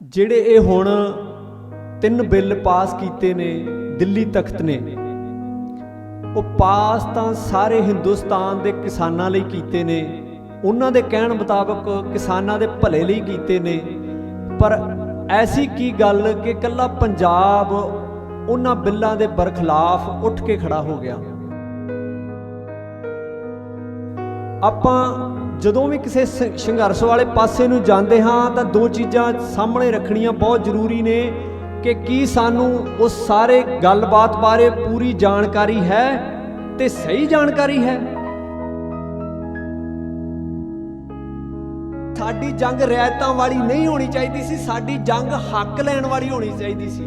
ਜਿਹੜੇ ਇਹ ਹੁਣ 3 ਬਿੱਲ ਪਾਸ ਕੀਤੇ ਨੇ ਦਿੱਲੀ ਤਖਤ ਨੇ, ਉਹ ਪਾਸ ਤਾਂ ਸਾਰੇ ਹਿੰਦੁਸਤਾਨ ਦੇ ਕਿਸਾਨਾਂ ਲਈ ਕੀਤੇ ਨੇ, ਉਹਨਾਂ ਦੇ ਕਹਿਣ ਮੁਤਾਬਕ ਕਿਸਾਨਾਂ ਦੇ ਭਲੇ ਲਈ ਕੀਤੇ ਨੇ। ਪਰ ਐਸੀ ਕੀ ਗੱਲ ਕਿ ਇਕੱਲਾ ਪੰਜਾਬ ਉਹਨਾਂ ਬਿੱਲਾਂ ਦੇ ਬਰਖਲਾਫ ਉੱਠ ਕੇ ਖੜਾ ਹੋ ਗਿਆ। ਆਪਾਂ ਜਦੋਂ ਵੀ ਕਿਸੇ ਸੰਘਰਸ਼ ਵਾਲੇ ਪਾਸੇ ਨੂੰ ਜਾਂਦੇ ਹਾਂ ਤਾਂ ਦੋ ਚੀਜ਼ਾਂ ਸਾਹਮਣੇ ਰੱਖਣੀਆਂ ਬਹੁਤ ਜ਼ਰੂਰੀ ਨੇ ਕਿ ਕੀ ਸਾਨੂੰ ਉਸ ਸਾਰੇ ਗੱਲਬਾਤ ਬਾਰੇ ਪੂਰੀ ਜਾਣਕਾਰੀ ਹੈ ਤੇ ਸਹੀ ਜਾਣਕਾਰੀ ਹੈ। ਸਾਡੀ ਜੰਗ ਰਿਆਇਤਾਂ ਵਾਲੀ ਨਹੀਂ ਹੋਣੀ ਚਾਹੀਦੀ ਸੀ, ਸਾਡੀ ਜੰਗ ਹੱਕ ਲੈਣ ਵਾਲੀ ਹੋਣੀ ਚਾਹੀਦੀ ਸੀ।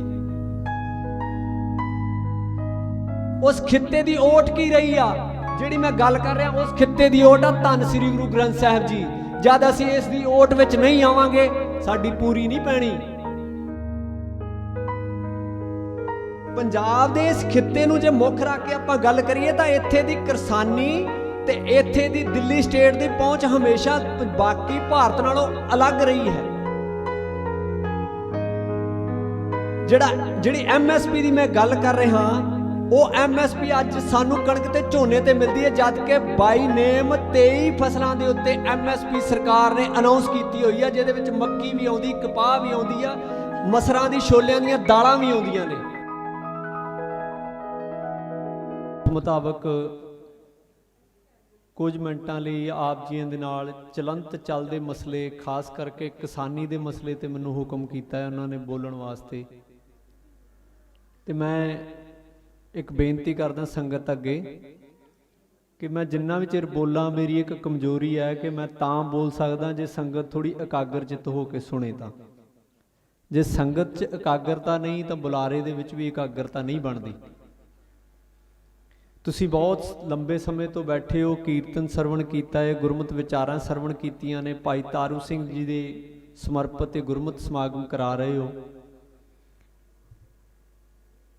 ਉਸ ਖਿੱਤੇ ਦੀ ਓਟ ਕੀ ਰਹੀ ਆ ਜਿਹੜੀ ਮੈਂ ਗੱਲ ਕਰ ਰਿਹਾ, ਉਸ ਖਿੱਤੇ ਦੀ ਓਟ ਆ ਧੰਨ ਸ੍ਰੀ ਗੁਰੂ ਗ੍ਰੰਥ ਸਾਹਿਬ ਜੀ। ਜਦ ਅਸੀਂ ਇਸ ਦੀ ਓਟ ਵਿੱਚ ਨਹੀਂ ਆਵਾਂਗੇ ਸਾਡੀ ਪੂਰੀ ਨਹੀਂ ਪੈਣੀ। ਪੰਜਾਬ ਦੇ ਇਸ ਖਿੱਤੇ ਨੂੰ ਜੇ ਮੁੱਖ ਰੱਖ ਕੇ ਆਪਾਂ ਗੱਲ ਕਰੀਏ ਤਾਂ ਇੱਥੇ ਦੀ ਕਿਸਾਨੀ ਤੇ ਇੱਥੇ ਦੀ ਦਿੱਲੀ ਸਟੇਟ ਦੀ ਪਹੁੰਚ ਹਮੇਸ਼ਾ ਬਾਕੀ ਭਾਰਤ ਨਾਲੋਂ ਅਲੱਗ ਰਹੀ ਹੈ। ਜਿਹੜੀ MSP ਦੀ ਮੈਂ ਗੱਲ ਕਰ ਰਿਹਾ, ਉਹ MSP ਅੱਜ ਸਾਨੂੰ ਕਣਕ ਤੇ ਝੋਨੇ ਤੇ ਮਿਲਦੀ ਹੈ, ਜਦ ਕਿ ਬਾਈ ਨੇਮ 23 ਫਸਲਾਂ ਦੇ ਉੱਤੇ MSP ਸਰਕਾਰ ਨੇ ਅਨਾਉਂਸ ਕੀਤੀ ਹੋਈ ਹੈ, ਜਿਹਦੇ ਵਿੱਚ ਮੱਕੀ ਵੀ ਆਉਂਦੀ, ਕਪਾਹ ਵੀ ਆਉਂਦੀ ਆ, ਮਸਰਾਂ ਦੀ, ਛੋਲਿਆਂ ਦੀਆਂ ਦਾਲਾਂ ਵੀ ਆਉਂਦੀਆਂ ਨੇ। ਮੁਤਾਬਕ ਕੁਝ ਮਿੰਟਾਂ ਲਈ ਆਪ ਜੀਆਂ ਦੇ ਨਾਲ ਚਲੰਤ ਚੱਲਦੇ ਮਸਲੇ, ਖਾਸ ਕਰਕੇ ਕਿਸਾਨੀ ਦੇ ਮਸਲੇ ਤੇ ਮੈਨੂੰ ਹੁਕਮ ਕੀਤਾ ਹੈ ਉਹਨਾਂ ਨੇ ਬੋਲਣ ਵਾਸਤੇ। ਤੇ ਮੈਂ ਇੱਕ ਬੇਨਤੀ ਕਰਦਾ ਸੰਗਤ ਅੱਗੇ ਕਿ ਮੈਂ ਜਿੰਨਾ ਵੀ ਚਿਰ ਬੋਲਾਂ, ਮੇਰੀ ਇੱਕ ਕਮਜ਼ੋਰੀ ਹੈ ਕਿ ਮੈਂ ਤਾਂ ਬੋਲ ਸਕਦਾ ਜੇ ਸੰਗਤ ਥੋੜੀ ਇਕਾਗਰ ਚਿੱਤ ਹੋ ਕੇ ਸੁਣੇ। ਤਾਂ ਜੇ ਸੰਗਤ 'ਚ ਇਕਾਗਰਤਾ ਨਹੀਂ ਤਾਂ ਬੁਲਾਰੇ ਦੇ ਵਿੱਚ ਵੀ ਇਕਾਗਰਤਾ ਨਹੀਂ ਬਣਦੀ। ਤੁਸੀਂ ਬਹੁਤ ਲੰਬੇ ਸਮੇਂ ਤੋਂ ਬੈਠੇ ਹੋ, ਕੀਰਤਨ ਸਰਵਣ ਕੀਤਾ ਹੈ, ਗੁਰਮਤਿ ਵਿਚਾਰਾਂ ਸਰਵਣ ਕੀਤੀਆਂ ਨੇ, ਭਾਈ ਤਾਰੂ ਸਿੰਘ ਜੀ ਦੇ ਸਮਰਪਿਤ ਤੇ ਗੁਰਮਤਿ ਸਮਾਗਮ ਕਰਾ ਰਹੇ ਹੋ।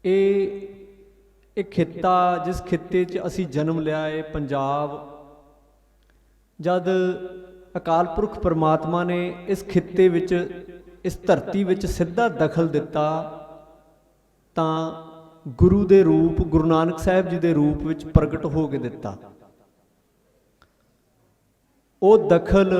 ਇਹ ਖਿੱਤਾ, ਜਿਸ ਖਿੱਤੇ 'ਚ ਅਸੀਂ ਜਨਮ ਲਿਆ ਹੈ, ਪੰਜਾਬ, ਜਦ ਅਕਾਲ ਪੁਰਖ ਪਰਮਾਤਮਾ ਨੇ ਇਸ ਖਿੱਤੇ ਵਿੱਚ, ਇਸ ਧਰਤੀ ਵਿੱਚ ਸਿੱਧਾ ਦਖਲ ਦਿੱਤਾ ਤਾਂ ਗੁਰੂ ਦੇ ਰੂਪ, ਗੁਰੂ ਨਾਨਕ ਸਾਹਿਬ ਜੀ ਦੇ ਰੂਪ ਵਿੱਚ ਪ੍ਰਗਟ ਹੋ ਕੇ ਦਿੱਤਾ। ਉਹ ਦਖਲ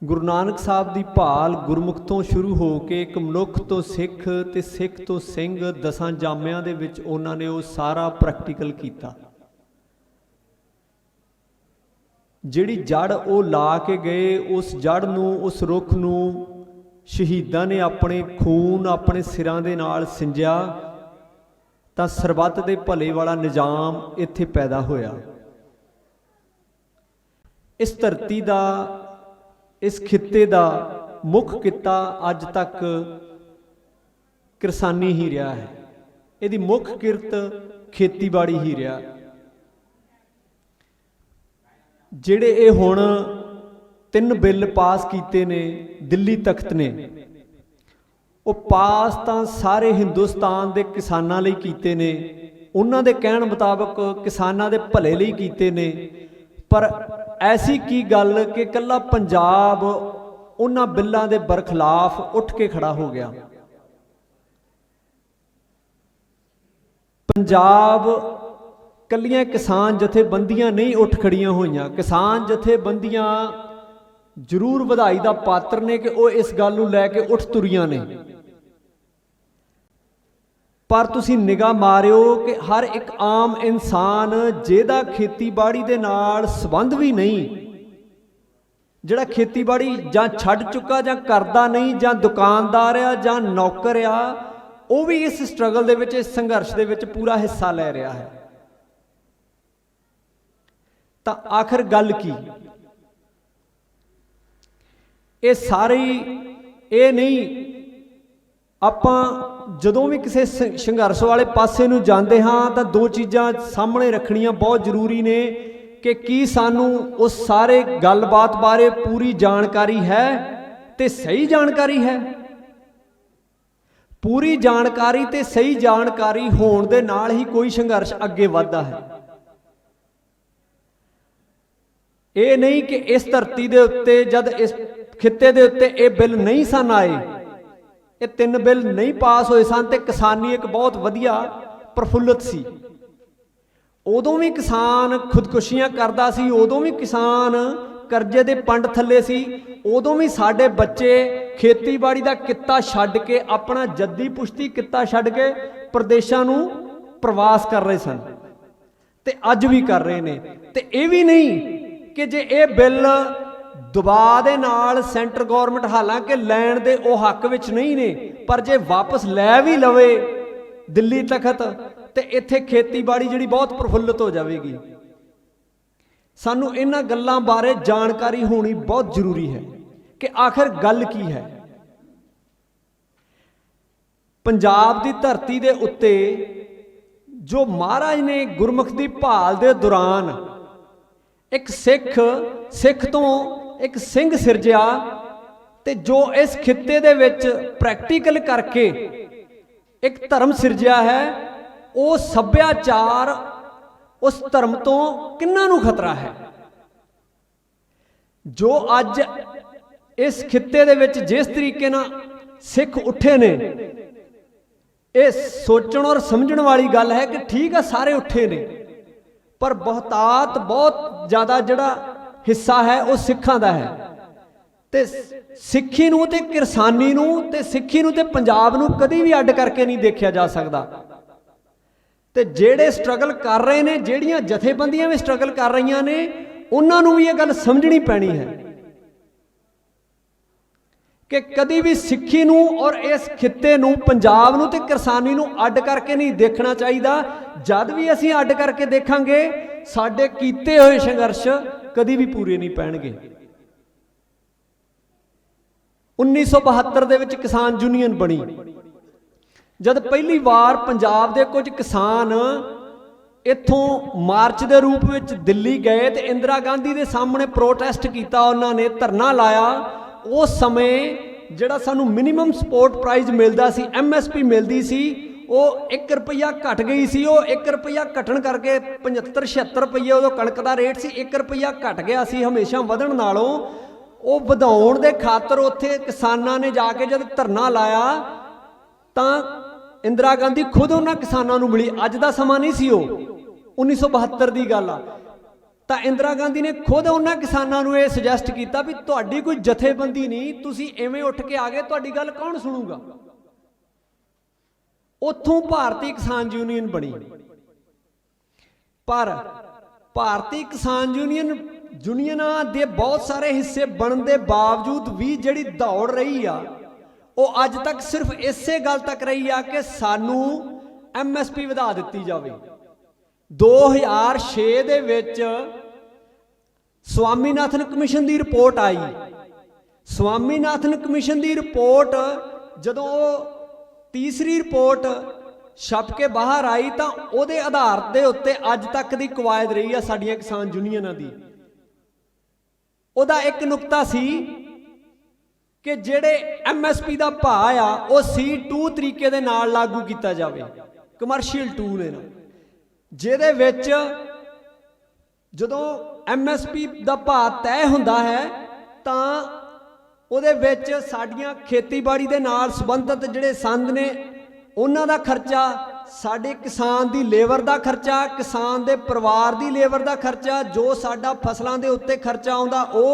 ਗੁਰੂ ਨਾਨਕ ਸਾਹਿਬ ਦੀ ਭਾਲ ਗੁਰਮੁਖ ਤੋਂ ਸ਼ੁਰੂ ਹੋ ਕੇ ਇੱਕ ਮਨੁੱਖ ਤੋਂ ਸਿੱਖ ਤੇ ਸਿੱਖ ਤੋਂ ਸਿੰਘ, 10 ਜਾਮਿਆਂ ਦੇ ਵਿੱਚ ਉਹਨਾਂ ਨੇ ਉਹ ਸਾਰਾ ਪ੍ਰੈਕਟੀਕਲ ਕੀਤਾ। ਜਿਹੜੀ ਜੜ ਉਹ ਲਾ ਕੇ ਗਏ, ਉਸ ਜੜ ਨੂੰ, ਉਸ ਰੁੱਖ ਨੂੰ ਸ਼ਹੀਦਾਂ ਨੇ ਆਪਣੇ ਖੂਨ, ਆਪਣੇ ਸਿਰਾਂ ਦੇ ਨਾਲ ਸਿੰਜਿਆ ਤਾਂ ਸਰਬੱਤ ਦੇ ਭਲੇ ਵਾਲਾ ਨਿਜ਼ਾਮ ਇੱਥੇ ਪੈਦਾ ਹੋਇਆ। ਇਸ ਧਰਤੀ ਦਾ, ਇਸ ਖਿੱਤੇ ਦਾ ਮੁੱਖ ਕਿੱਤਾ ਅੱਜ ਤੱਕ ਕਿਸਾਨੀ ਹੀ ਰਿਹਾ ਹੈ। ਇਹਦੀ ਮੁੱਖ ਕਿਰਤ ਖੇਤੀਬਾੜੀ ਹੀ ਰਿਹਾ। ਜਿਹੜੇ ਇਹ ਹੁਣ 3 ਬਿੱਲ ਪਾਸ ਕੀਤੇ ਨੇ ਦਿੱਲੀ ਤਖਤ ਨੇ, ਉਹ ਪਾਸ ਤਾਂ ਸਾਰੇ ਹਿੰਦੁਸਤਾਨ ਦੇ ਕਿਸਾਨਾਂ ਲਈ ਕੀਤੇ ਨੇ, ਉਹਨਾਂ ਦੇ ਕਹਿਣ ਮੁਤਾਬਕ ਕਿਸਾਨਾਂ ਦੇ ਭਲੇ ਲਈ ਕੀਤੇ ਨੇ। ਪਰ ਐਸੀ ਕੀ ਗੱਲ ਕਿ ਇਕੱਲਾ ਪੰਜਾਬ ਉਹਨਾਂ ਬਿੱਲਾਂ ਦੇ ਬਰਖਲਾਫ ਉੱਠ ਕੇ ਖੜਾ ਹੋ ਗਿਆ। ਪੰਜਾਬ ਕੱਲੀਆਂ ਕਿਸਾਨ ਜਥੇਬੰਦੀਆਂ ਨਹੀਂ ਉੱਠ ਖੜੀਆਂ ਹੋਈਆਂ। ਕਿਸਾਨ ਜਥੇਬੰਦੀਆਂ ਜ਼ਰੂਰ ਵਧਾਈ ਦਾ ਪਾਤਰ ਨੇ ਕਿ ਉਹ ਇਸ ਗੱਲ ਨੂੰ ਲੈ ਕੇ ਉੱਠ ਤੁਰੀਆਂ ਨੇ, ਪਰ ਤੁਸੀਂ ਨਿਗਾਹ ਮਾਰਿਓ ਕਿ ਹਰ ਇੱਕ ਆਮ ਇਨਸਾਨ ਜਿਹਦਾ ਖੇਤੀਬਾੜੀ ਦੇ ਨਾਲ ਸੰਬੰਧ ਵੀ ਨਹੀਂ, ਜਿਹੜਾ ਖੇਤੀਬਾੜੀ ਜਾਂ ਛੱਡ ਚੁੱਕਾ ਜਾਂ ਕਰਦਾ ਨਹੀਂ, ਜਾਂ ਦੁਕਾਨਦਾਰ ਆ ਜਾਂ ਨੌਕਰ ਆ, ਉਹ ਵੀ ਇਸ ਸਟਰਗਲ ਦੇ ਵਿੱਚ, ਇਸ ਸੰਘਰਸ਼ ਦੇ ਵਿੱਚ ਪੂਰਾ ਹਿੱਸਾ ਲੈ ਰਿਹਾ ਹੈ। ਤਾਂ ਆਖਰ ਗੱਲ ਕੀ? ਇਹ ਸਾਰੀ, ਇਹ ਨਹੀਂ, ਆਪਾਂ ਜਦੋਂ ਵੀ ਕਿਸੇ ਸੰਘਰਸ਼ ਵਾਲੇ ਪਾਸੇ ਨੂੰ ਜਾਂਦੇ ਹਾਂ ਤਾਂ ਦੋ ਚੀਜ਼ਾਂ ਸਾਹਮਣੇ ਰੱਖਣੀਆਂ ਬਹੁਤ ਜ਼ਰੂਰੀ ਨੇ ਕਿ ਕੀ ਸਾਨੂੰ ਉਸ ਸਾਰੇ ਗੱਲਬਾਤ ਬਾਰੇ ਪੂਰੀ ਜਾਣਕਾਰੀ ਹੈ ਤੇ ਸਹੀ ਜਾਣਕਾਰੀ ਹੈ। ਪੂਰੀ ਜਾਣਕਾਰੀ ਤੇ ਸਹੀ ਜਾਣਕਾਰੀ ਹੋਣ ਦੇ ਨਾਲ ਹੀ ਕੋਈ ਸੰਘਰਸ਼ ਅੱਗੇ ਵੱਧਦਾ ਹੈ। ਇਹ ਨਹੀਂ ਕਿ ਇਸ ਧਰਤੀ ਦੇ ਉੱਤੇ ਜਦ ਇਸ खिते दे उत्ते ये बिल नहीं सन आए, ये 3 बिल नहीं पास होए सन, ते किसानी एक बहुत वधिया प्रफुल्लित सी। उदों भी किसान खुदकुशियां करदा सी, उदों भी किसान करजे दे पंड थल्ले सी, उदों भी साडे बच्चे खेतीबाड़ी दा कित्ता छड्ड के, अपना जद्दी पुश्ती कित्ता छड्ड के प्रदेशां नूं प्रवास कर रहे सन, ते अज भी कर रहे ने। ते ये भी नहीं कि जे ये बिल दबाਅ दे नाल सेंटर गौरमेंट हालांकि लैण दे ओ हक विच नहीं ने, पर जे वापस लै भी लवे दिल्ली तखत ते इत्थे खेतीबाड़ी जिहड़ी बहुत प्रफुल्लित हो जाएगी। सानू इन्हां गल्लां बारे जानकारी होनी बहुत जरूरी है कि आखिर गल की है। पंजाब की धरती दे उत्ते जो महाराज ने गुरमुख दी भाल दे दौरान एक सिख तो एक सिंह सिरजिया, ते जो इस खिते दे विच प्रैक्टिकल करके एक धर्म सिरजिया है, वो सभ्याचार उस धर्म तो किन्ना नूं खतरा है। जो अज इस खिते दे विच जिस तरीके नाल सिख उठे ने, ये सोचण और समझण वाली गल है कि ठीक है सारे उठे ने, पर बहुतात बहुत ज़्यादा जिहड़ा हिस्सा है वो सिखां दा है। ते सिੱਖੀ नूं ते किरसानी नूं ते सिੱਖੀ नूं ते पंजाब नूं कदी भी अड्ड करके नहीं देखिया जा सकदा। ते जेड़े स्ट्रगल कर रहे ने, जेड़ियां जथेबंदियां भी स्ट्रगल कर रही ने, उन्हां नूं भी ये गल समझनी पैनी है कि कदी भी सिੱਖੀ नूं और इस खिते नूं, पंजाब नूं ते किरसानी नूं अड्ड करके नहीं देखना चाहिए। जद भी असीं अड्ड करके देखांगे, साडे कीते होए संघर्ष कदी भी पूरे नहीं पैणगे। 1972 ਦੇ ਵਿੱਚ किसान यूनियन बनी, जद पहली बार पंजाब के कुछ किसान इत्थों मार्च के रूप में दिल्ली गए तो इंदिरा गांधी के सामने प्रोटेस्ट किया, उन्होंने धरना लाया। उस समय जिहड़ा सानू मिनीमम सपोर्ट प्राइज मिलता सी, MSP मिलती सी, वो 1 रुपया घट गई सी। वो 1 रुपया घटन करके 75-76 रुपये उदों कणक का रेट सी, 1 रुपया घट गया सी हमेशा वधण नालों। वो वधाउण दे खातर उत्थे किसानां ने जाके जब धरना लाया तां इंदिरा गांधी खुद उन्हां किसानां नूं मिली। अज दा समा नहीं सी, 1972 की गल आ। तां इंदिरा गांधी ने खुद उन्हां किसानां नूं इह सुजैसट कीता भी तुहाडी कोई जथेबंदी नहीं, तुसीं इवें उठ के आ गए, तुहाडी गल कौन सुणूगा। उत्थों भारतीय किसान यूनियन बनी। पर भारतीय किसान यूनियनां दे बहुत सारे हिस्से बनने के बावजूद भी जिहड़ी दौड़ रही आ, वो अज तक सिर्फ इसे गल तक रही आ कि सानू MSP वधा दित्ती जावे। 2006 दे विच स्वामीनाथन कमीशन की रिपोर्ट आई। स्वामीनाथन कमीशन की रिपोर्ट जदों तीसरी रिपोर्ट छप के बाहर आई तो उहदे आधार के उत्ते अज तक की कवायद रही है साडियां किसान यूनियनां दी। उहदा एक नुकता सी कि जिहड़े MSP का भाव आ वो C2 तरीके दे नाल लागू किया जाए, कमर्शियल टूल है, जिहदे विच जदों MSP का भाव तय हुंदा है तां उहदे विच साडियां खेतीबाड़ी दे नाल संबंधित जिहड़े संद ने उन्हां दा खर्चा, साडे किसान दी लेबर दा खर्चा, किसान दे परिवार दी लेबर दा खर्चा, जो साडा फसलां दे उत्ते खर्चा आउंदा, वो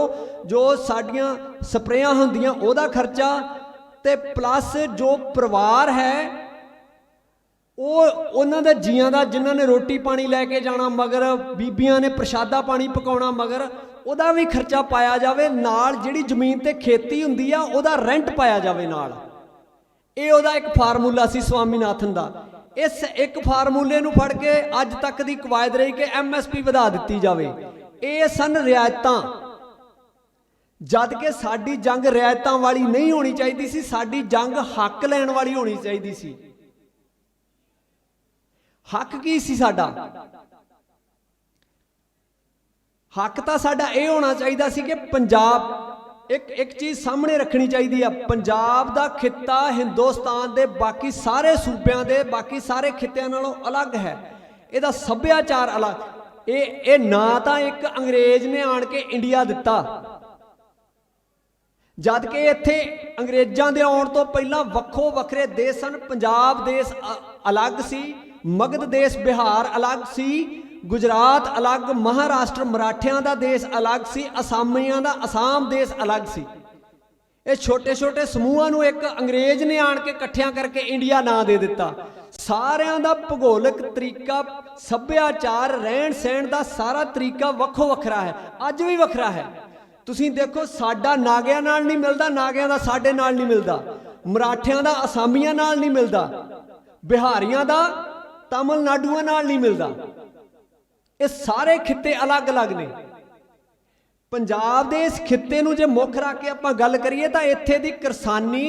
जो साडियां स्प्रेयां हुंदियां ओहदा खर्चा, ते प्लस जो परिवार है वो उन्हां दे जियां दा, जिन्हां ने रोटी पानी लैके जाना मगर, बीबियां ने प्रशादा पानी पकाउणा मगर, उहदा भी खर्चा पाया जावे। नाल जिहड़ी जमीन ते खेती हुंदी आ उहदा रेंट पाया जावे नाल। ये उहदा एक फार्मूला सी स्वामीनाथन दा। इस एक फार्मूले नूं फड़ के अज तक की कवायद रही कि MSP वधा दित्ती जावे। ये सन रियायतां, जद कि साडी जंग रियायतां वाली नहीं होनी चाहिए सी, साडी जंग हक लैण वाली होनी चाहिए सी। हक की सी साडा? हक तो साडा ये होना चाहिए सी कि पंजाब, एक चीज़ सामने रखनी चाहिए, पंजाब दा खिता हिंदुस्तान दे बाकी सारे सूबियां दे बाकी सारे खित्यां नालों अलग है। इहदा सभ्याचार अलग। ये ना तो एक अंग्रेज ने आण के इंडिया दिता, जद कि इत्थे अंग्रेज़ां दे आउण तो पहलां वक्खो वखरे देश सन। पंजाब देश अलग सी, मगध देश बिहार अलग सी, गुजरात अलग, महाराष्ट्र मराठियां दा देश अलग सी, असामियां दा असाम देश अलग सी। ये छोटे छोटे समूहां नूं एक अंग्रेज ने आण के इकट्ठियां करके इंडिया नां दे दिता। सारियां दा भूगोलिक तरीका, सभ्याचार, रहन सहन दा सारा तरीका वक्खो वखरा है, अज भी वखरा है। तुसीं देखो साडा नागिਆਂ नाल नहीं मिलदा, नागिਆਂ दा साडे नाल नहीं मिलदा, मराठियां दा असामियां नाल नहीं मिलदा, बिहारियां दा तमिलनाडुआं नाल नहीं मिलदा। ये सारे खिते अलग अलग ने। पंजाब दे इस खिते नूं जे मुख रख के आपां गल करिए तां इत्थे दी किसानी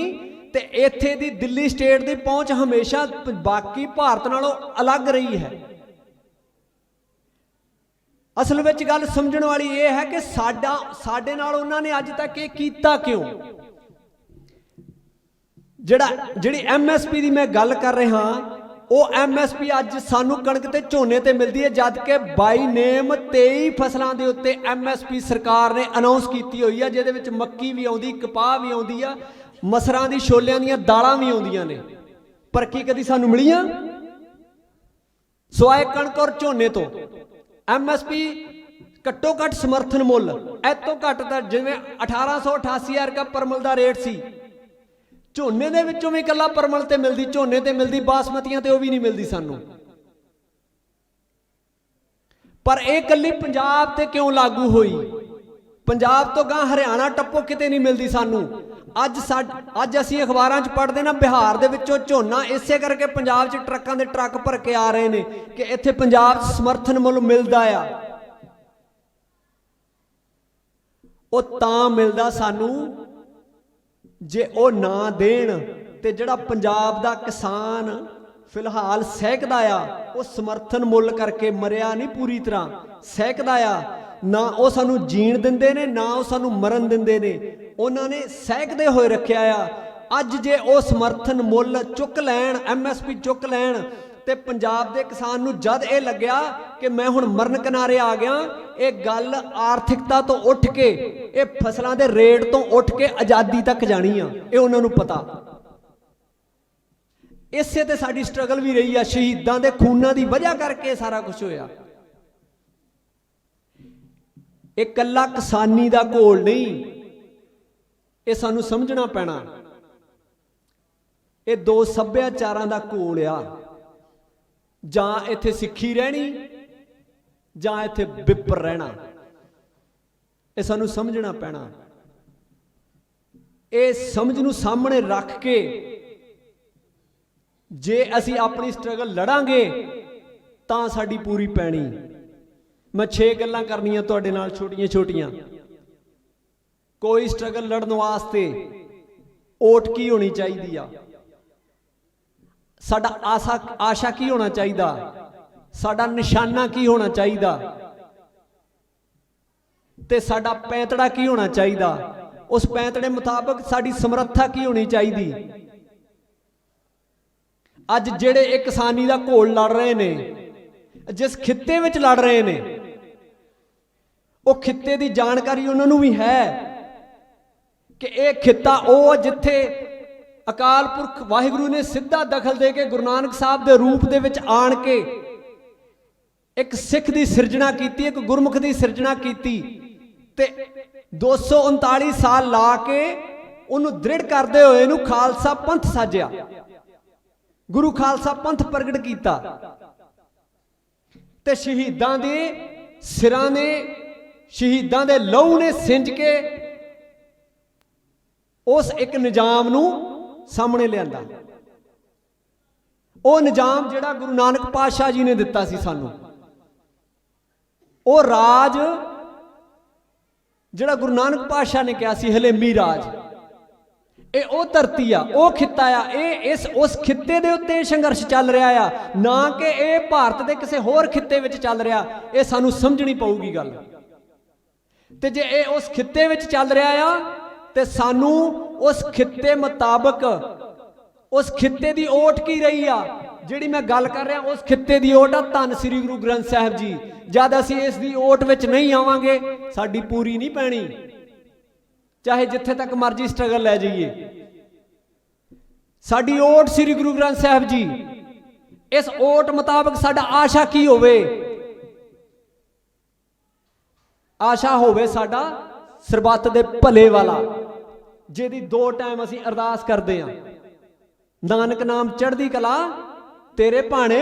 ते इत्थे दी दिल्ली स्टेट दी पहुंच हमेशा बाकी भारत नालों अलग रही है। असल विच गल समझण वाली ये है कि साडे नाल उन्हां ने अज तक ये कीता क्यों। जिहड़ी MSP दी मैं गल कर रहा, वो MSP अज सानू कणक ते झोने ते मिलती है, जबकि बाई नेम 23 फसलों के उत्ते MSP सरकार ने अनाउंस की हुई है, जिहदे विच मक्की भी आउंदी, कपाह भी आउंदी आ, मसरां दी छोलियां दीयां दालां भी आउंदियां ने, पर की कदी सानू मिलियां सिवाए कणक और झोने तो। MSP घट्टो घट समर्थन मुल इतों घट तां जिवें 1888 रुपया परमल का रेट सी, झोने दे विचों भी कल्ला परमल ते मिलदी, झोने ते मिलदी, बासमतियां ते वो भी नहीं मिलदी सानू। पर यह कल्ली पंजाब ते क्यों लागू हुई? पंजाब तो गां हरियाणा टप्पो किते नहीं मिलदी सानू। अज असीं अखबारां च पढ़दे ना बिहार दे विचों झोना इसे करके पंजाब च ट्रकां दे ट्रक भर के आ रहे ने कि इत्थे पंजाब समर्थन मुल मिलदा आ। वो तां मिलदा सानू जे वो ना देण ते जिहड़ा पंजाब दा किसान फिलहाल सहकदा आ, वो समर्थन मुल करके मरिया नहीं, पूरी तरह सहकदा आ ना, वो सानू जीण दिंदे ने ना वो सानू मरन दिंदे ने, उन्होंने सहकदे होए रखिया आ। अज जे वो समर्थन मुल चुक लैण, MSP चुक लैण ते पंजाब दे किसान नू जद ये लग्या कि मैं हुण मरण किनारे आ गया, ये गल आर्थिकता तो उठ के, ये फसलों के रेट तो उठ के आज़ादी तक जानी आ, ये उन्होंने पता। इसे ते साडी स्ट्रगल भी रही है, शहीदां दे खूनां दी वजह करके सारा कुछ होया। ये कल्ला किसानी दा घोल नहीं, ये सानू समझना पैना। ये दो सभ्याचारां दा घोल आ, जां इत्थे सिੱਖੀ रहनी जां इत्थे विपर रहना, ये सानू समझना पैना। ये समझ नू सामने रख के जे असी अपनी स्ट्रगल लड़ांगे तां साडी पूरी पैनी। मैं 6 गल्लां करनियां तुहाडे नाल छोटियां छोटियां। कोई स्ट्रगल लड़न वास्ते ओट की होनी चाहिए आ, साडा आशा की होना चाहिए, साडा निशाना की होना चाहिए, ते साडा पैंतड़ा की होना चाहिए, उस पैंतड़े मुताबिक साडी समर्था की होनी चाहिए। अज जेड़े एक किसानी दा घोल लड़ रहे ने, जिस खिते विच लड़ रहे ने, वो खिते की जानकारी उन्होंने भी है कि यह खिता वो जिथे अकाल पुरख वाहिगुरु ने सीधा दखल दे के गुरु नानक साहब के रूप दे विच आण के एक सिख की सिरजना की, एक गुरमुख की सिरजना की, ते 239 साल ला के उन्होंने दृढ़ करते हुए इहनूं खालसा पंथ साजिया, गुरु खालसा पंथ प्रगट किया, ते शहीदां दे सिरां ने, शहीदां दे लहू ने सिंज के उस एक निजाम नूं सामने लियांदा। वो निजाम जिहड़ा गुरु नानक पातशाह जी ने दिता सी सानू, वो राज जिहड़ा गुरु नानक पातशाह ने कहा सी हलेमी राज, ये वो धरती आ, वो खिता आ, ये इस उस खिते दे उत्ते संघर्ष चल रहा आ, ना कि ये भारत के किसी होर खिते विच चल रहा। ये सानू समझनी पऊगी गल। ते जे ये उस खिते विच चल रहा आ ते सानू उस खिते मुताबक उस खिते की ओट की रही आ, जिहड़ी मैं गल कर रहा, उस खिते की ओट आ धन श्री गुरु ग्रंथ साहिब जी। जद असीं इस दी ओट विच नहीं आवांगे साडी पूरी नहीं पैनी। ਚਾਹੇ ਜਿੱਥੇ ਤੱਕ ਮਰਜ਼ੀ ਸਟਰਗਲ ਲੈ ਜਾਈਏ। ਸਾਡੀ ਓਟ ਸ੍ਰੀ ਗੁਰੂ ਗ੍ਰੰਥ ਸਾਹਿਬ ਜੀ, ਇਸ ਓਟ ਮੁਤਾਬਕ ਸਾਡਾ ਆਸ਼ਾ ਕੀ ਹੋਵੇ? ਆਸ਼ਾ ਹੋਵੇ ਸਾਡਾ ਸਰਬੱਤ ਦੇ ਭਲੇ ਵਾਲਾ, ਜਿਹਦੀ 2 ਟਾਈਮ ਅਸੀਂ ਅਰਦਾਸ ਕਰਦੇ ਹਾਂ, ਨਾਨਕ ਨਾਮ ਚੜ੍ਹਦੀ ਕਲਾ ਤੇਰੇ ਭਾਣੇ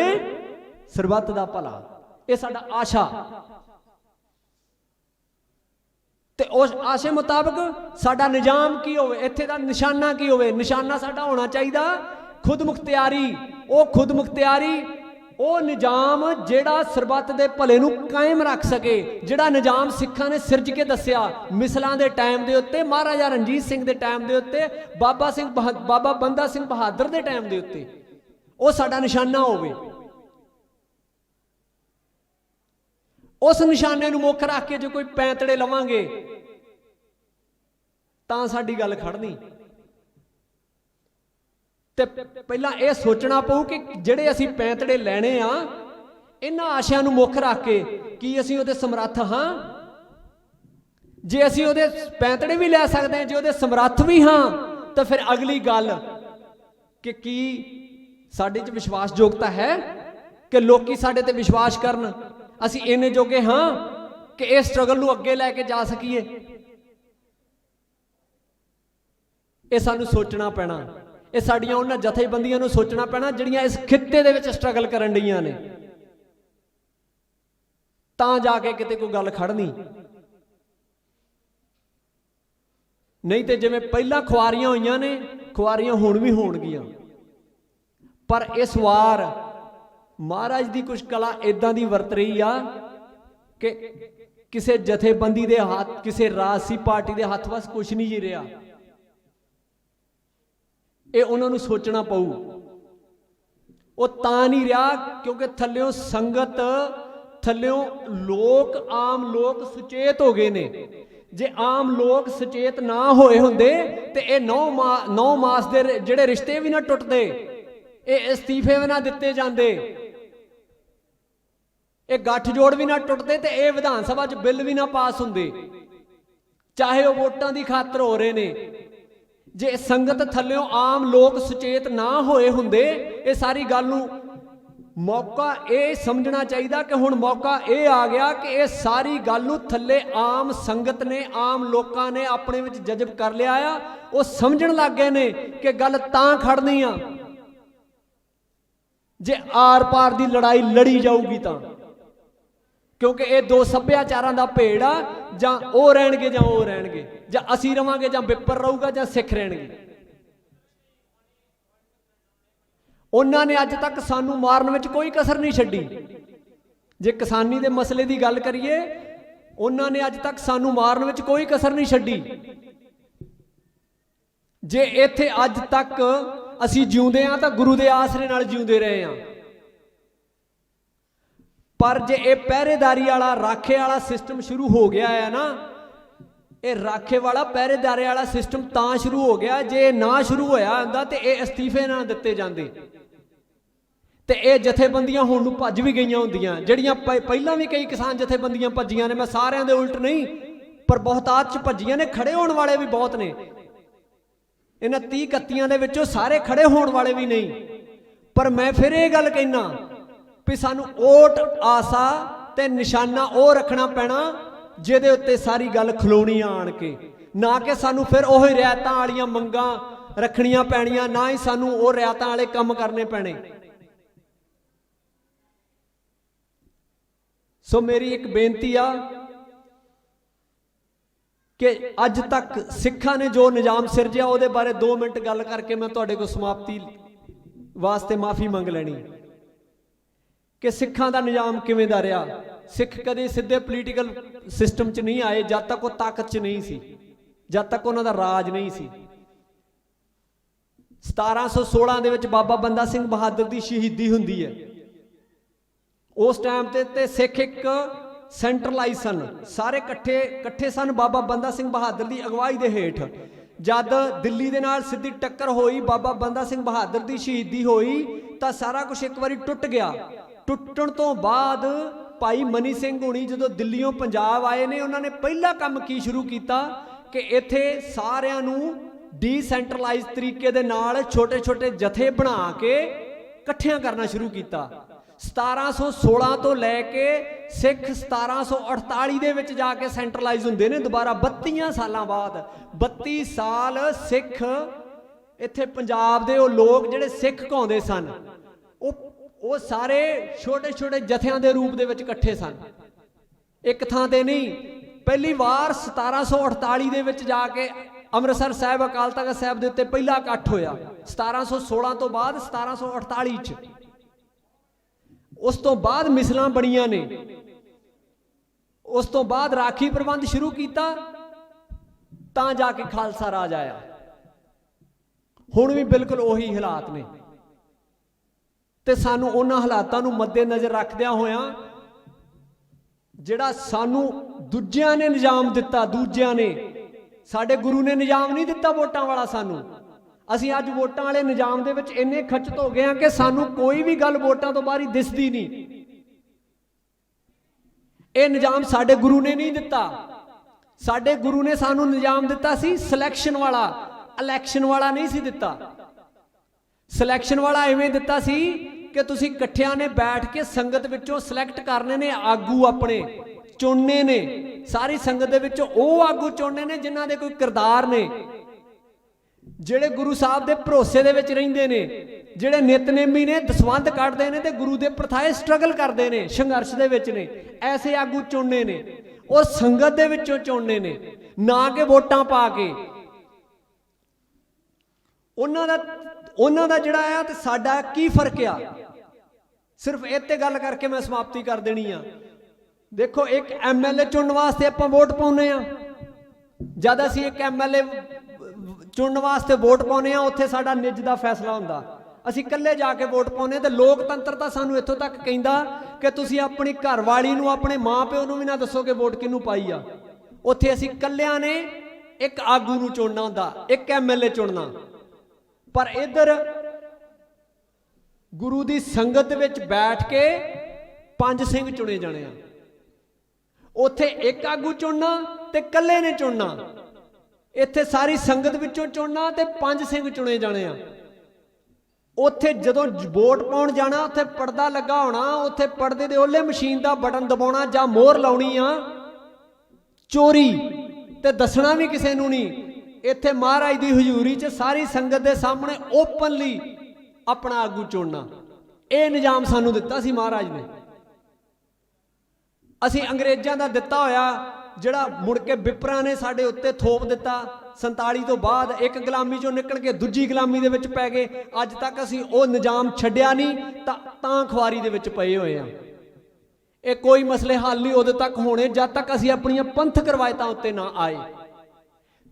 ਸਰਬੱਤ ਦਾ ਭਲਾ। ਇਹ ਸਾਡਾ ਆਸ਼ਾ। ਤੇ ਉਸ ਆਸ਼ੇ ਮੁਤਾਬਕ ਸਾਡਾ ਨਿਜ਼ਾਮ ਕੀ ਹੋਵੇ, ਇੱਥੇ ਦਾ ਨਿਸ਼ਾਨਾ ਕੀ ਹੋਵੇ? ਨਿਸ਼ਾਨਾ ਸਾਡਾ ਹੋਣਾ ਚਾਹੀਦਾ ਖੁਦ ਮੁਖਤਿਆਰੀ। ਉਹ ਖੁਦ ਮੁਖਤਿਆਰੀ, ਉਹ ਨਿਜ਼ਾਮ ਜਿਹੜਾ ਸਰਬੱਤ ਦੇ ਭਲੇ ਨੂੰ ਕਾਇਮ ਰੱਖ ਸਕੇ, ਜਿਹੜਾ ਨਿਜ਼ਾਮ ਸਿੱਖਾਂ ਨੇ ਸਿਰਜ ਕੇ ਦੱਸਿਆ ਮਿਸਲਾਂ ਦੇ ਟਾਈਮ ਦੇ ਉੱਤੇ, ਮਹਾਰਾਜਾ ਰਣਜੀਤ ਸਿੰਘ ਦੇ ਟਾਈਮ ਦੇ ਉੱਤੇ, ਬਾਬਾ ਬੰਦਾ ਸਿੰਘ ਬਹਾਦਰ ਦੇ ਟਾਈਮ ਦੇ ਉੱਤੇ, ਉਹ ਸਾਡਾ ਨਿਸ਼ਾਨਾ ਹੋਵੇ। ਉਸ ਨਿਸ਼ਾਨੇ ਨੂੰ ਮੁੱਖ ਰੱਖ ਕੇ ਜੇ ਕੋਈ ਪੈਂਤੜੇ ਲਵਾਂਗੇ ਤਾਂ ਸਾਡੀ ਗੱਲ ਖੜਨੀ। ਤੇ ਪਹਿਲਾਂ ਇਹ ਸੋਚਣਾ ਪਊ ਕਿ ਜਿਹੜੇ ਅਸੀਂ ਪੈਂਤੜੇ ਲੈਣੇ ਆ, ਇਹਨਾਂ ਆਸ਼ਿਆਂ ਨੂੰ ਮੁੱਖ ਰੱਖ ਕੇ ਕੀ ਅਸੀਂ ਉਹਦੇ ਸਮਰੱਥ ਹਾਂ? ਜੇ ਅਸੀਂ ਉਹਦੇ ਪੈਂਤੜੇ ਵੀ ਲੈ ਸਕਦੇ ਹਾਂ, ਜੇ ਉਹਦੇ ਸਮਰੱਥ ਵੀ ਹਾਂ, ਤਾਂ ਫਿਰ ਅਗਲੀ ਗੱਲ ਕਿ ਕੀ ਸਾਡੇ 'ਚ ਵਿਸ਼ਵਾਸਯੋਗਤਾ ਹੈ ਕਿ ਲੋਕੀ ਸਾਡੇ ਤੇ ਵਿਸ਼ਵਾਸ ਕਰਨ? ਅਸੀਂ ਇੰਨੇ ਜੋਗੇ ਹਾਂ ਕਿ ਇਸ ਸਟਰਗਲ ਨੂੰ ਅੱਗੇ ਲੈ ਕੇ ਜਾ ਸਕੀਏ? ਇਹ ਸਾਨੂੰ ਸੋਚਣਾ ਪੈਣਾ। ਇਹ ਸਾਡੀਆਂ ਉਹਨਾਂ ਜਥੇਬੰਦੀਆਂ ਨੂੰ ਸੋਚਣਾ ਪੈਣਾ ਜਿਹੜੀਆਂ ਇਸ ਖਿੱਤੇ ਦੇ ਵਿੱਚ ਸਟਰਗਲ ਕਰਨ ਡੀਆਂ ਨੇ, ਤਾਂ ਜਾ ਕੇ ਕਿਤੇ ਕੋਈ ਗੱਲ ਖੜਨੀ। ਨਹੀਂ ਤੇ ਜਿਵੇਂ ਪਹਿਲਾਂ ਖੁਆਰੀਆਂ ਹੋਈਆਂ ਨੇ, ਖੁਆਰੀਆਂ ਹੁਣ ਵੀ ਹੋਣਗੀਆਂ। ਪਰ ਇਸ ਵਾਰ ਮਹਾਰਾਜ ਦੀ ਕੁਛ ਕਲਾ ਇਦਾਂ ਦੀ ਵਰਤ ਰਹੀ ਆ ਕਿ ਕਿਸੇ ਜਥੇਬੰਦੀ ਦੇ ਹੱਥ, ਕਿਸੇ ਰਾਜਸੀ ਪਾਰਟੀ ਦੇ ਹੱਥ ਵਸ ਕੁਛ ਨਹੀਂ ਜੀ ਰਿਹਾ। ਇਹ ਉਹਨਾਂ ਨੂੰ ਸੋਚਣਾ ਪਊ। ਉਹ ਤਾਂ ਨਹੀਂ ਰਿਹਾ ਕਿਉਂਕਿ ਥੱਲਿਓਂ ਸੰਗਤ, ਥੱਲਿਓਂ ਲੋਕ, ਆਮ ਲੋਕ ਸੁਚੇਤ ਹੋ ਗਏ ਨੇ। ਜੇ ਆਮ ਲੋਕ ਸੁਚੇਤ ਨਾ ਹੋਏ ਹੁੰਦੇ ਤੇ ਇਹ 9 ਮਾਸ ਦੇ ਜਿਹੜੇ ਰਿਸ਼ਤੇ ਵੀ ਨਾ ਟੁੱਟਦੇ, ਇਹ ਅਸਤੀਫੇ ਵੀ ਨਾ ਦਿੱਤੇ ਜਾਂਦੇ, ਇਹ ਗੱਠਜੋੜ ਵੀ ਨਾ ਟੁੱਟਦੇ, ਤੇ ਇਹ ਵਿਧਾਨ ਸਭਾ 'ਚ ਬਿੱਲ ਵੀ ਨਾ ਪਾਸ ਹੁੰਦੇ, ਚਾਹੇ ਉਹ ਵੋਟਾਂ ਦੀ ਖਾਤਰ ਹੋ ਰਹੇ ਨੇ। ਜੇ ਸੰਗਤ ਥੱਲਿਓਂ ਆਮ ਲੋਕ ਸੁਚੇਤ ਨਾ ਹੋਏ ਹੁੰਦੇ, ਇਹ ਸਾਰੀ ਗੱਲ ਨੂੰ ਮੌਕਾ ਇਹ ਸਮਝਣਾ ਚਾਹੀਦਾ ਕਿ ਹੁਣ ਮੌਕਾ ਇਹ ਆ ਗਿਆ ਕਿ ਇਹ ਸਾਰੀ ਗੱਲ ਨੂੰ ਥੱਲੇ ਆਮ ਸੰਗਤ ਨੇ, ਆਮ ਲੋਕਾਂ ਨੇ ਆਪਣੇ ਵਿੱਚ ਜਜ਼ਬ ਕਰ ਲਿਆ ਆ। ਉਹ ਸਮਝਣ ਲੱਗ ਗਏ ਨੇ ਕਿ ਗੱਲ ਤਾਂ ਖੜਨੀ ਆ ਜੇ ਆਰ ਪਾਰ ਦੀ ਲੜਾਈ ਲੜੀ ਜਾਊਗੀ ਤਾਂ, ਕਿਉਂਕਿ ਇਹ 2 ਸੱਭਿਆਚਾਰਾਂ ਦਾ ਭੇੜ ਆ। ਜਾਂ ਉਹ ਰਹਿਣਗੇ ਜਾਂ ਉਹ ਰਹਿਣਗੇ, ਜਾਂ ਅਸੀਂ ਰਵਾਂਗੇ ਜਾਂ ਵਿਪਰ ਰਹੂਗਾ, ਜਾਂ ਸਿੱਖ ਰਹਿਣਗੇ। ਉਹਨਾਂ ਨੇ ਅੱਜ ਤੱਕ ਸਾਨੂੰ ਮਾਰਨ ਵਿੱਚ ਕੋਈ ਕਸਰ ਨਹੀਂ ਛੱਡੀ। ਜੇ ਕਿਸਾਨੀ ਦੇ ਮਸਲੇ ਦੀ ਗੱਲ ਕਰੀਏ, ਉਹਨਾਂ ਨੇ ਅੱਜ ਤੱਕ ਸਾਨੂੰ ਮਾਰਨ ਵਿੱਚ ਕੋਈ ਕਸਰ ਨਹੀਂ ਛੱਡੀ। ਜੇ ਇੱਥੇ ਅੱਜ ਤੱਕ ਅਸੀਂ ਜਿਉਂਦੇ ਆ ਤਾਂ ਗੁਰੂ ਦੇ ਆਸਰੇ ਨਾਲ ਜਿਉਂਦੇ ਰਹੇ ਆ। ਪਰ ਜੇ ਇਹ ਪਹਿਰੇਦਾਰੀ ਵਾਲਾ, ਰਾਖੇ ਵਾਲਾ ਸਿਸਟਮ ਸ਼ੁਰੂ ਹੋ ਗਿਆ ਹੈ ਨਾ, ਇਹ ਰਾਖੇ ਵਾਲਾ, ਪਹਿਰੇਦਾਰੀ ਵਾਲਾ ਸਿਸਟਮ ਤਾਂ ਸ਼ੁਰੂ ਹੋ ਗਿਆ। ਜੇ ਨਾ ਸ਼ੁਰੂ ਹੋਇਆ ਹੁੰਦਾ ਤੇ ਇਹ ਅਸਤੀਫੇ ਨਾ ਦਿੱਤੇ ਜਾਂਦੇ, ਤੇ ਇਹ ਜਥੇਬੰਦੀਆਂ ਹੁਣ ਨੂੰ ਭੱਜ ਵੀ ਗਈਆਂ ਹੁੰਦੀਆਂ, ਜਿਹੜੀਆਂ ਪਹਿਲਾਂ ਵੀ ਕਈ ਕਿਸਾਨ ਜਥੇਬੰਦੀਆਂ ਭੱਜੀਆਂ ਨੇ। ਮੈਂ ਸਾਰਿਆਂ ਦੇ ਉਲਟ ਨਹੀਂ, ਪਰ ਬਹੁਤਾਤ 'ਚ ਭੱਜੀਆਂ ਨੇ। ਖੜੇ ਹੋਣ ਵਾਲੇ ਵੀ ਬਹੁਤ ਨੇ। ਇਹਨਾਂ 30-31 ਦੇ ਵਿੱਚੋਂ ਸਾਰੇ ਖੜੇ ਹੋਣ ਵਾਲੇ ਵੀ ਨਹੀਂ। ਪਰ ਮੈਂ ਫਿਰ ਇਹ ਗੱਲ ਕਹਿਣਾ ਵੀ ਸਾਨੂੰ ਓਟ, ਆਸਾ ਤੇ ਨਿਸ਼ਾਨਾ ਉਹ ਰੱਖਣਾ ਪੈਣਾ ਜਿਹਦੇ ਉੱਤੇ ਸਾਰੀ ਗੱਲ ਖਲੋਣੀ ਆਣ ਕੇ, ਨਾ ਕਿ ਸਾਨੂੰ ਫਿਰ ਉਹ ਰਿਆਇਤਾਂ ਵਾਲੀਆਂ ਮੰਗਾਂ ਰੱਖਣੀਆਂ ਪੈਣੀਆਂ, ਨਾ ਹੀ ਸਾਨੂੰ ਉਹ ਰਿਆਇਤਾਂ ਵਾਲੇ ਕੰਮ ਕਰਨੇ ਪੈਣੇ। ਸੋ ਮੇਰੀ ਇੱਕ ਬੇਨਤੀ ਆ ਕਿ ਅੱਜ ਤੱਕ ਸਿੱਖਾਂ ਨੇ ਜੋ ਨਿਜ਼ਾਮ ਸਿਰਜਿਆ, ਉਹਦੇ ਬਾਰੇ 2 ਮਿੰਟ ਗੱਲ ਕਰਕੇ ਮੈਂ ਤੁਹਾਡੇ ਕੋਲ ਸਮਾਪਤੀ ਵਾਸਤੇ ਮਾਫੀ ਮੰਗ ਲੈਣੀ ਕਿ ਸਿੱਖਾਂ ਦਾ ਨਿਜ਼ਾਮ ਕਿਵੇਂ ਦਾ ਰਿਹਾ। ਸਿੱਖ ਕਦੇ ਸਿੱਧੇ ਪੋਲੀਟੀਕਲ ਸਿਸਟਮ 'ਚ ਨਹੀਂ ਆਏ ਜਦ ਤੱਕ ਉਹ ਤਾਕਤ 'ਚ ਨਹੀਂ ਸੀ, ਜਦ ਤੱਕ ਉਹਨਾਂ ਦਾ ਰਾਜ ਨਹੀਂ ਸੀ। 1716 ਦੇ ਵਿੱਚ ਬਾਬਾ ਬੰਦਾ ਸਿੰਘ ਬਹਾਦਰ ਦੀ ਸ਼ਹੀਦੀ ਹੁੰਦੀ ਹੈ। ਉਸ ਟਾਈਮ ਤੇ ਸਿੱਖ ਇੱਕ ਸੈਂਟਰਲਾਈਜ਼ ਸਨ, ਸਾਰੇ ਇਕੱਠੇ ਸਨ ਬਾਬਾ ਬੰਦਾ ਸਿੰਘ ਬਹਾਦਰ ਦੀ ਅਗਵਾਈ ਦੇ ਹੇਠ। ਜਦ ਦਿੱਲੀ ਦੇ ਨਾਲ ਸਿੱਧੀ ਟੱਕਰ ਹੋਈ, ਬਾਬਾ ਬੰਦਾ ਸਿੰਘ ਬਹਾਦਰ ਦੀ ਸ਼ਹੀਦੀ ਹੋਈ, ਤਾਂ ਸਾਰਾ ਕੁਝ ਇੱਕ ਵਾਰੀ ਟੁੱਟ ਗਿਆ। ਟੁੱਟਣ ਤੋਂ ਬਾਅਦ ਭਾਈ ਮਨੀ ਸਿੰਘ ਹੁਣੀ ਜਦੋਂ ਦਿੱਲੀੋਂ ਪੰਜਾਬ ਆਏ ਨੇ, ਉਹਨਾਂ ਨੇ ਪਹਿਲਾ ਕੰਮ ਕੀ ਸ਼ੁਰੂ ਕੀਤਾ कि इत्थे सारिਆਂ ਨੂੰ ਡੀਸੈਂਟਰਲਾਈਜ਼ तरीके ਦੇ ਨਾਲ छोटे छोटे जथे बना के इकट्ठियां करना शुरू किया। 1716 तो लैके सिख 1748 ਦੇ ਵਿੱਚ ਜਾ ਕੇ ਸੈਂਟਰਲਾਈਜ਼ ਹੁੰਦੇ ਨੇ ਦੁਬਾਰਾ 32 ਸਾਲਾਂ ਬਾਅਦ। 32 ਸਾਲ ਸਿੱਖ ਇੱਥੇ ਪੰਜਾਬ ਦੇ ਉਹ ਲੋਕ ਜਿਹੜੇ ਸਿੱਖ ਕਹਾਉਂਦੇ ਸਨ ਉਹ ਸਾਰੇ ਛੋਟੇ ਛੋਟੇ ਜਥਿਆਂ ਦੇ ਰੂਪ ਦੇ ਵਿੱਚ ਇਕੱਠੇ ਸਨ, ਇੱਕ ਥਾਂ ਤੇ ਨਹੀਂ। ਪਹਿਲੀ ਵਾਰ 1748 ਦੇ ਵਿੱਚ ਜਾ ਕੇ ਅੰਮ੍ਰਿਤਸਰ ਸਾਹਿਬ ਅਕਾਲ ਤਖਤ ਸਾਹਿਬ ਦੇ ਉੱਤੇ ਪਹਿਲਾ ਇਕੱਠ ਹੋਇਆ। 1716 ਤੋਂ ਬਾਅਦ 1748 ਚ ਉਸ ਤੋਂ ਬਾਅਦ ਮਿਸਲਾਂ ਬਣੀਆਂ ਨੇ। ਉਸ ਤੋਂ ਬਾਅਦ ਰਾਖੀ ਪ੍ਰਬੰਧ ਸ਼ੁਰੂ ਕੀਤਾ ਤਾਂ ਜਾ ਕੇ ਖਾਲਸਾ ਰਾਜ ਆਇਆ। ਹੁਣ ਵੀ ਬਿਲਕੁਲ ਉਹੀ ਹਾਲਾਤ ਨੇ ਤੇ ਸਾਨੂੰ ਉਹਨਾਂ ਹਾਲਾਤਾਂ ਨੂੰ ਮੱਦੇਨਜ਼ਰ ਰੱਖਦਿਆਂ ਹੋਇਆਂ ਜਿਹੜਾ ਸਾਨੂੰ ਦੂਜਿਆਂ ਨੇ ਨਿਜ਼ਾਮ ਦਿੱਤਾ, ਦੂਜਿਆਂ ਨੇ, ਸਾਡੇ ਗੁਰੂ ਨੇ ਨਿਜ਼ਾਮ ਨਹੀਂ ਦਿੱਤਾ ਵੋਟਾਂ ਵਾਲਾ ਸਾਨੂੰ। ਅਸੀਂ ਅੱਜ ਵੋਟਾਂ ਵਾਲੇ ਨਿਜ਼ਾਮ ਦੇ ਵਿੱਚ ਇੰਨੇ ਖਚਤ ਹੋ ਗਏ ਹਾਂ ਕਿ ਸਾਨੂੰ ਕੋਈ ਵੀ ਗੱਲ ਵੋਟਾਂ ਤੋਂ ਬਾਹਰ ਹੀ ਦਿਸਦੀ ਨਹੀਂ। ਇਹ ਨਿਜ਼ਾਮ ਸਾਡੇ ਗੁਰੂ ਨੇ ਨਹੀਂ ਦਿੱਤਾ। ਸਾਡੇ ਗੁਰੂ ਨੇ ਸਾਨੂੰ ਨਿਜ਼ਾਮ ਦਿੱਤਾ ਸੀ ਸਿਲੈਕਸ਼ਨ ਵਾਲਾ, ਇਲੈਕਸ਼ਨ ਵਾਲਾ ਨਹੀਂ ਸੀ ਦਿੱਤਾ। ਸਿਲੈਕਸ਼ਨ ਵਾਲਾ ਐਵੇਂ ਦਿੱਤਾ ਸੀ ਕਿ ਤੁਸੀਂ ਇਕੱਠਿਆਂ ਨੇ ਬੈਠ ਕੇ ਸੰਗਤ ਵਿੱਚੋਂ ਸਿਲੈਕਟ ਕਰਨੇ ਨੇ, ਆਗੂ ਆਪਣੇ ਚੁਣਨੇ ਨੇ। ਸਾਰੀ ਸੰਗਤ ਦੇ ਵਿੱਚੋਂ ਉਹ ਆਗੂ ਚੁਣਨੇ ਨੇ ਜਿਨ੍ਹਾਂ ਦੇ ਕੋਈ ਕਿਰਦਾਰ ਨੇ, ਜਿਹੜੇ ਗੁਰੂ ਸਾਹਿਬ ਦੇ ਭਰੋਸੇ ਦੇ ਵਿੱਚ ਰਹਿੰਦੇ ਨੇ, ਜਿਹੜੇ ਨਿਤਨੇਮੀ ਨੇ, ਦਸਵੰਧ ਕੱਢਦੇ ਨੇ ਤੇ ਗੁਰੂ ਦੇ ਪ੍ਰਥਾਏ ਸਟਰਗਲ ਕਰਦੇ ਨੇ, ਸੰਘਰਸ਼ ਦੇ ਵਿੱਚ ਨੇ। ਐਸੇ ਆਗੂ ਚੁਣਨੇ ਨੇ, ਉਹ ਸੰਗਤ ਦੇ ਵਿੱਚੋਂ ਚੁਣਨੇ ਨੇ, ਨਾ ਕਿ ਵੋਟਾਂ ਪਾ ਕੇ। ਉਹਨਾਂ ਦਾ ਜਿਹੜਾ ਆ ਤੇ ਸਾਡਾ ਕੀ ਫਰਕ ਆ, ਸਿਰਫ ਇਹ ਤੇ ਗੱਲ ਕਰਕੇ ਮੈਂ ਸਮਾਪਤੀ ਕਰ ਦੇਣੀ ਆ। ਦੇਖੋ, ਇੱਕ ਐਮਐਲਏ ਚੁਣਨ ਵਾਸਤੇ ਆਪਾਂ ਵੋਟ ਪਾਉਂਦੇ ਆ। ਜਦ ਅਸੀਂ ਇੱਕ ਐਮਐਲਏ ਚੁਣਨ ਵਾਸਤੇ ਵੋਟ ਪਾਉਂਦੇ ਆ, ਉੱਥੇ ਸਾਡਾ ਨਿੱਜ ਦਾ ਫੈਸਲਾ ਹੁੰਦਾ। ਅਸੀਂ ਇਕੱਲੇ ਜਾ ਕੇ ਵੋਟ ਪਾਉਂਦੇ ਤੇ ਲੋਕਤੰਤਰ ਤਾਂ ਸਾਨੂੰ ਇੱਥੋਂ ਤੱਕ ਕਹਿੰਦਾ ਕਿ ਤੁਸੀਂ ਆਪਣੀ ਘਰਵਾਲੀ ਨੂੰ, ਆਪਣੇ ਮਾਂ ਪਿਓ ਨੂੰ ਵੀ ਨਾ ਦੱਸੋ ਕਿ ਵੋਟ ਕਿਹਨੂੰ ਪਾਈ ਆ। ਉੱਥੇ ਅਸੀਂ ਇਕੱਲਿਆਂ ਨੇ ਇੱਕ ਆਗੂ ਨੂੰ ਚੁਣਨਾ ਹੁੰਦਾ, ਇੱਕ ਐਮਐਲਏ ਚੁਣਨਾ। ਪਰ ਇੱਧਰ ਗੁਰੂ ਦੀ ਸੰਗਤ ਦੇ ਵਿੱਚ ਬੈਠ ਕੇ 5 ਸਿੰਘ ਚੁਣੇ ਜਾਣੇ ਆ। ਉੱਥੇ ਇੱਕ ਆਗੂ ਚੁਣਨਾ ਤੇ ਇਕੱਲੇ ਨੇ ਚੁਣਨਾ। ਇੱਥੇ ਸਾਰੀ ਸੰਗਤ ਵਿੱਚੋਂ ਚੁਣਨਾ ਤੇ 5 ਸਿੰਘ ਚੁਣੇ ਜਾਣੇ ਆ। ਉੱਥੇ ਜਦੋਂ ਵੋਟ ਪਾਉਣ ਜਾਣਾ, ਉੱਥੇ ਪਰਦਾ ਲੱਗਾ ਹੋਣਾ, ਉੱਥੇ ਪਰਦੇ ਦੇ ਉਹਲੇ ਮਸ਼ੀਨ ਦਾ ਬਟਨ ਦਬਾਉਣਾ ਜਾਂ ਮੋਹਰ ਲਾਉਣੀ ਆ, ਚੋਰੀ, ਤੇ ਦੱਸਣਾ ਵੀ ਕਿਸੇ ਨੂੰ ਨਹੀਂ। ਇੱਥੇ ਮਹਾਰਾਜ ਦੀ ਹਜ਼ੂਰੀ 'ਚ ਸਾਰੀ ਸੰਗਤ ਦੇ ਸਾਹਮਣੇ ਓਪਨਲੀ ਆਪਣਾ ਆਗੂ ਚੁਣਨਾ। ਇਹ ਨਿਜ਼ਾਮ ਸਾਨੂੰ ਦਿੱਤਾ ਸੀ ਮਹਾਰਾਜ ਨੇ। ਅਸੀਂ ਅੰਗਰੇਜ਼ਾਂ ਦਾ ਦਿੱਤਾ ਹੋਇਆ ਜਿਹੜਾ ਮੁੜ ਕੇ ਵਿਪਰਾਂ ਨੇ ਸਾਡੇ ਉੱਤੇ ਥੋਪ ਦਿੱਤਾ 47 ਤੋਂ ਬਾਅਦ। ਇੱਕ ਗੁਲਾਮੀ ਚੋਂ ਨਿਕਲ ਕੇ ਦੂਜੀ ਗੁਲਾਮੀ ਦੇ ਵਿੱਚ ਪੈ ਗਏ। ਅੱਜ ਤੱਕ ਅਸੀਂ ਉਹ ਨਿਜ਼ਾਮ ਛੱਡਿਆ ਨਹੀਂ, ਤਾਂ ਖੁਆਰੀ ਦੇ ਵਿੱਚ ਪਏ ਹੋਏ ਆ। ਇਹ ਕੋਈ ਮਸਲੇ ਹੱਲ ਨਹੀਂ ਉਦੋਂ ਤੱਕ ਹੋਣੇ ਜਦ ਤੱਕ ਅਸੀਂ ਆਪਣੀਆਂ ਪੰਥਕ ਰਵਾਇਤਾਂ ਉੱਤੇ ਨਾ ਆਏ।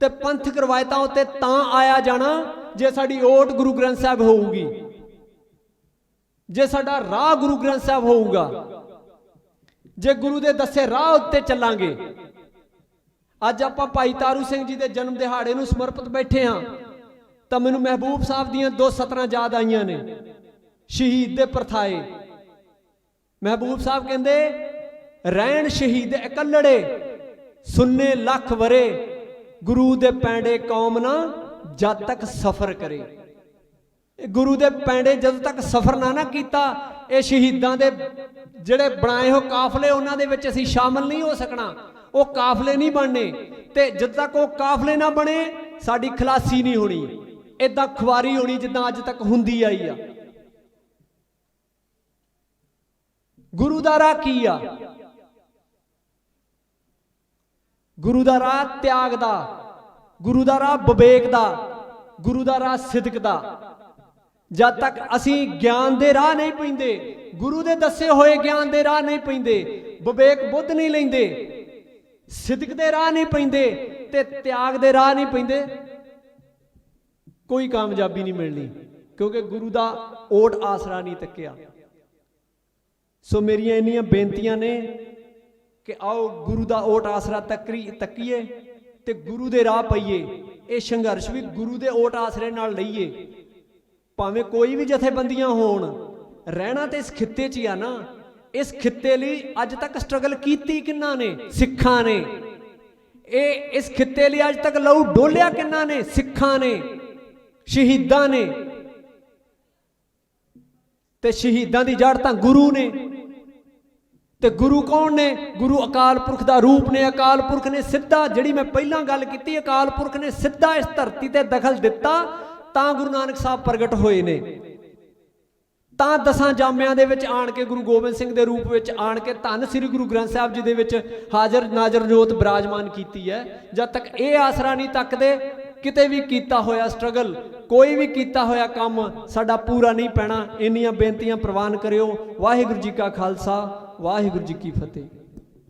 ਤੇ ਪੰਥਕ ਰਵਾਇਤਾਂ ਉੱਤੇ ਤਾਂ ਆਇਆ ਜਾਣਾ ਜੇ ਸਾਡੀ ਓਟ ਗੁਰੂ ਗ੍ਰੰਥ ਸਾਹਿਬ ਹੋਊਗੀ, ਜੇ ਸਾਡਾ ਰਾਹ ਗੁਰੂ ਗ੍ਰੰਥ ਸਾਹਿਬ ਹੋਊਗਾ, ਜੇ ਗੁਰੂ ਦੇ ਦੱਸੇ ਰਾਹ ਉੱਤੇ ਚੱਲਾਂਗੇ। ਅੱਜ ਆਪਾਂ ਭਾਈ ਤਾਰੂ ਸਿੰਘ ਜੀ ਦੇ ਜਨਮ ਦਿਹਾੜੇ ਨੂੰ ਸਮਰਪਿਤ ਬੈਠੇ ਹਾਂ ਤਾਂ ਮੈਨੂੰ ਮਹਿਬੂਬ ਸਾਹਿਬ ਦੀਆਂ 2 ਸਤਰਾਂ ਯਾਦ ਆਈਆਂ ਨੇ, ਸ਼ਹੀਦ ਦੇ ਪ੍ਰਥਾਏ। ਮਹਿਬੂਬ ਸਾਹਿਬ ਕਹਿੰਦੇ, ਰਹਿਣ ਸ਼ਹੀਦ ਇਕੱਲੜੇ ਸੁੰਨੇ ਲੱਖ ਵਰੇ, ਗੁਰੂ ਦੇ ਪੈਂਡੇ ਕੌਮ ਨਾ ਜਦ ਤੱਕ ਸਫ਼ਰ ਕਰੇ। ਗੁਰੂ ਦੇ ਪੈਂਡੇ ਜਦੋਂ ਤੱਕ ਸਫ਼ਰ ਨਾ ਕੀਤਾ, ਇਹ ਸ਼ਹੀਦਾਂ ਦੇ ਜਿਹੜੇ ਬਣਾਏ ਹੋ ਕਾਫਲੇ, ਉਹਨਾਂ ਦੇ ਵਿੱਚ ਅਸੀਂ ਸ਼ਾਮਲ ਨਹੀਂ ਹੋ ਸਕਣਾ। ਉਹ ਕਾਫਲੇ ਨਹੀਂ ਬਣਨੇ ਤੇ ਜਦ ਤੱਕ ਉਹ ਕਾਫਲੇ ਨਾ ਬਣੇ ਸਾਡੀ ਖਲਾਸੀ ਨਹੀਂ ਹੋਣੀ। ਇਦਾਂ ਖੁਆਰੀ ਹੋਣੀ ਜਿੱਦਾਂ ਅੱਜ ਤੱਕ ਹੁੰਦੀ ਆਈ ਆ। ਗੁਰੂ ਦਾ ਰਾਹ ਕੀ ਆ? ਗੁਰੂ ਦਾ ਰਾਹ ਤਿਆਗ ਦਾ, ਗੁਰੂ ਦਾ ਰਾਹ ਵਿਵੇਕ ਦਾ, ਗੁਰੂ ਦਾ ਰਾਹ ਸਿਦਕ ਦਾ। ਜਦ ਤੱਕ ਅਸੀਂ ਗਿਆਨ ਦੇ ਰਾਹ ਨਹੀਂ ਪੈਂਦੇ, ਗੁਰੂ ਦੇ ਦੱਸੇ ਹੋਏ ਗਿਆਨ ਦੇ ਰਾਹ ਨਹੀਂ ਪੈਂਦੇ, ਵਿਵੇਕ ਬੁੱਧ ਨਹੀਂ ਲੈਂਦੇ, ਸਿਦਕ ਦੇ ਰਾਹ ਨਹੀਂ ਪੈਂਦੇ ਤੇ ਤਿਆਗ ਦੇ ਰਾਹ ਨਹੀਂ ਪੈਂਦੇ, ਕੋਈ ਕਾਮਯਾਬੀ ਨਹੀਂ ਮਿਲਣੀ। ਕਿਉਂਕਿ ਗੁਰੂ ਦਾ ਓਟ ਆਸਰਾ ਨਹੀਂ ਤੱਕਿਆ। ਸੋ ਮੇਰੀਆਂ ਇੰਨੀਆਂ ਬੇਨਤੀਆਂ ਨੇ ਕਿ ਆਓ ਗੁਰੂ ਦਾ ਓਟ ਆਸਰਾ ਤੱਕੀਏ ਤੇ ਗੁਰੂ ਦੇ ਰਾਹ ਪਈਏ। ਇਹ ਸੰਘਰਸ਼ ਵੀ ਗੁਰੂ ਦੇ ਓਟ ਆਸਰੇ ਨਾਲ ਲਈਏ। ਭਾਵੇਂ ਕੋਈ ਵੀ ਜਥੇਬੰਦੀਆਂ ਹੋਣ, ਰਹਿਣਾ ਤੇ ਇਸ ਖਿੱਤੇ 'ਚ ਹੀ ਆ ਨਾ। ਇਸ ਖਿੱਤੇ ਲਈ ਅੱਜ ਤੱਕ ਸਟਰਗਲ ਕੀਤੀ ਕਿੰਨਾ ਨੇ? ਸਿੱਖਾਂ ਨੇ। ਇਹ ਇਸ ਖਿੱਤੇ ਲਈ ਅੱਜ ਤੱਕ ਲਹੂ ਡੋਲਿਆ ਕਿੰਨਾ ਨੇ? ਸਿੱਖਾਂ ਨੇ, ਸ਼ਹੀਦਾਂ ਨੇ। ਤੇ ਸ਼ਹੀਦਾਂ ਦੀ ਜੜ ਤਾਂ ਗੁਰੂ ਨੇ। ਤੇ ਗੁਰੂ ਕੌਣ ਨੇ? ਗੁਰੂ ਅਕਾਲ ਪੁਰਖ ਦਾ ਰੂਪ ਨੇ। ਅਕਾਲ ਪੁਰਖ ਨੇ ਸਿੱਧਾ, ਜਿਹੜੀ ਮੈਂ ਪਹਿਲਾਂ ਗੱਲ ਕੀਤੀ, ਅਕਾਲ ਪੁਰਖ ਨੇ ਸਿੱਧਾ ਇਸ ਧਰਤੀ ਤੇ ਦਖਲ ਦਿੱਤਾ ਤਾਂ ਗੁਰੂ ਨਾਨਕ ਸਾਹਿਬ ਪ੍ਰਗਟ ਹੋਏ ਨੇ। ਤਾਂ 10 ਜਾਮਿਆਂ ਦੇ ਵਿੱਚ ਆਣ ਕੇ ਗੁਰੂ ਗੋਬਿੰਦ ਸਿੰਘ ਦੇ ਰੂਪ ਵਿੱਚ ਆਣ ਕੇ ਧੰਨ ਸ੍ਰੀ ਗੁਰੂ ਗ੍ਰੰਥ ਸਾਹਿਬ ਜੀ ਦੇ ਵਿੱਚ ਹਾਜ਼ਰ ਨਾਜ਼ਰ ਜੋਤ ਬਿਰਾਜਮਾਨ ਕੀਤੀ ਹੈ। ਜਦ ਤੱਕ ਇਹ ਆਸਰਾ ਨਹੀਂ ਤੱਕਦੇ, ਕਿਤੇ ਵੀ ਕੀਤਾ ਹੋਇਆ ਸਟਰਗਲ, ਕੋਈ ਵੀ ਕੀਤਾ ਹੋਇਆ ਕੰਮ ਸਾਡਾ ਪੂਰਾ ਨਹੀਂ ਪੈਣਾ। ਇੰਨੀਆਂ ਬੇਨਤੀਆਂ ਪ੍ਰਵਾਨ ਕਰਿਓ। ਵਾਹਿਗੁਰੂ ਜੀ ਕਾ ਖਾਲਸਾ, ਵਾਹਿਗੁਰੂ ਜੀ ਕੀ ਫਤਿਹ।